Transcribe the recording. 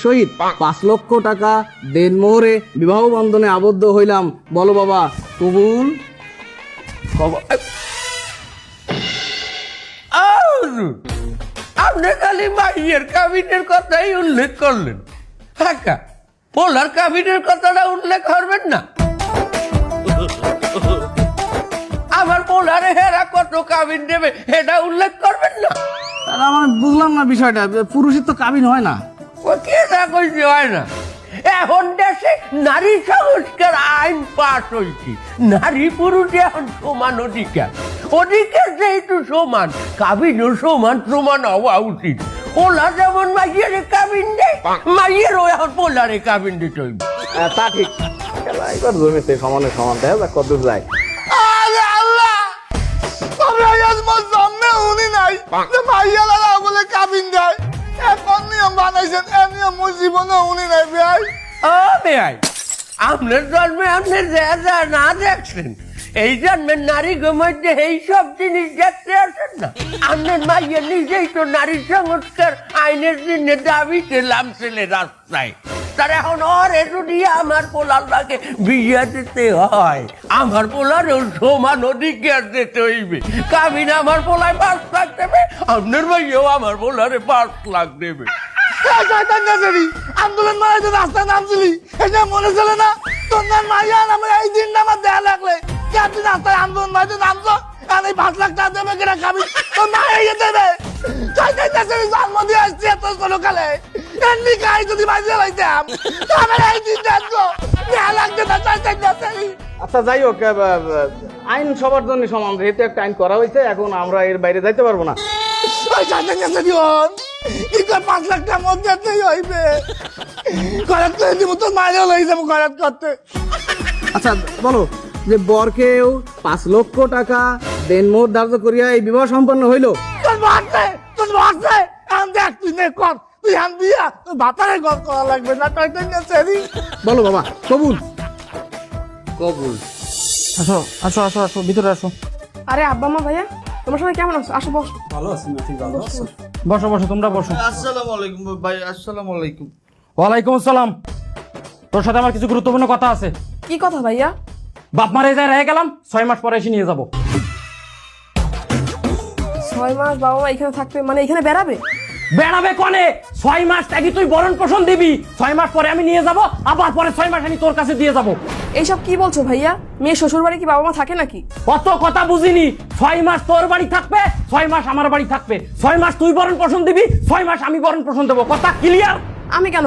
সহিত 5 লক্ষ টাকা দেনমোহরে বিবাহ বন্ধনে আবদ্ধ হইলাম। বলো বাবা, কবুল? আপনি খালি মাইয়ের কাবিনের কথাই উল্লেখ করলেন, কাকা পোলার কাবিনের কথাটা উল্লেখ করবেন না? আমার পোলারে হেরা কত কাবিন দেবে এটা উল্লেখ করবেন না? আমার বুঝলাম না বিষয়টা, পুরুষের তো কাবিন হয় না। ও কে না কইছে হয় না? এখন দেশে নারী সংস্কার আইন পাস হয়েছে, নারী পুরুষ এখন সমান অধিকার। অধিকার যেহেতু সমান, কাবিনও সমান সমান হওয়া উচিত। পোলা যেমন মাইয়ের কাবিন দেয়, মাইয়েরও এখন পোলারে কাবিন দিতে হইবে। তা ঠিক, এবার জমিতে সমানে সমান দেখা যাক কত যায়। আরে আল্লাহ, তবে আজ মোর জন্মে উনি নাই যে মাইয়ালারা বলে কাবিন যায়। এখন নিয়ম বানাইছেন, এ নিয়ম মোর জীবনে উনি নাই ভাই। ও বেআই, আপনার জন্মে আপনি যা না দেখছেন, এই জন্মের নারী মধ্যে এই সব জিনিস দেখতে আসেন না। আপনার মাইয়া নিজেই তো নারী সংস্কার আইনের জন্য দাবিতে নামছিলে রাস্তায়। তার এখন ওর এটু দিয়ে আমার পোলারটাকে বিয়ে দিতে হয়, আমার পোলারেও সমান অধিকার দিতে হইবে। কাবিন আমার পোলায় 5 লাখ দেবে, আপনার মাইয়াও আমার পোলারে 5 লাখ দেবে। আন্দোলন মানে তো রাস্তায় নামছিলি, এটা মনে চলে না? তোর নাম মাইয়া নামে এই দিনটা আমার দেয়া লাগলে তুই রাস্তায় আন্দোলন মানে নামছো, আর এই 5 লাখ টাকা দেবে কিনা খাবি? তোর মা এই দেবে জন্ম দিয়ে আসছি এত সকালে, এমনি খাই যদি বাজিয়ে লাইতাম তবে এই দিনটা দেয়া লাগছে না। আচ্ছা যাই হোক, আইন সবার জন্য সমান, যেহেতু একটা আইন করা হয়েছে, এখন আমরা এর বাইরে যাইতে পারবো না। ওই কি করে 5 লাখ টাকার মধ্যে হইবে? খরচ করে দিব, তোর মায়েরও লই যাবো খরচ করতে। আচ্ছা বলো, যে বরকেও 5 লক্ষ টাকা দেনমোহর ধার্য করিয়া এই বিবাহ সম্পন্ন হইল। তোর বাসে আন দেখ, তুই নে কর, তুই আন দিয়া তোর বাতারে গল করা লাগবে না। তাই সেরি বলো বাবা, কবুল? কবুল। আসো আসো আসো আসো, ভিতরে আসো। আরে আব্বা মা ভাইয়া, তোমার সবাই কেমন আছো? আসো বস। ভালো আছি না? ঠিক ভালো আছো? বসো বসো, তোমরা বসো। আসসালামু আলাইকুম ভাই। আসসালামু আলাইকুম। ওয়ালাইকুম আসসালাম। তোর সাথে আমার কিছু গুরুত্বপূর্ণ কথা আছে। কি কথা ভাইয়া? বাপ মারে যায় রয়ে গেলাম, 6 মাস পরে এসে নিয়ে যাব। 6 মাস বাবা মা এখানে থাকবে, মানে এখানে বেড়াবে? বেড়াবে কনে? 6 মাস থাকি তুই বরণ পোষণ দিবি, 6 মাস পরে আমি নিয়ে যাব, আবার পরে 6 মাস আমি তোর কাছে দিয়ে যাব। এইসব কি বলছো ভাইয়া? মেয়ে শ্বশুর বাড়ি কি বাবা মা থাকে নাকি? কত কথা বুঝিনি। 6 মাস তোর বাড়ি থাকবে, 6 মাস আমার বাড়ি থাকবে। 6 মাস তুই বরণ পোষণ দিবি, 6 মাস আমি বরণ পোষণ দেবো। কথা ক্লিয়ার? আমি কেন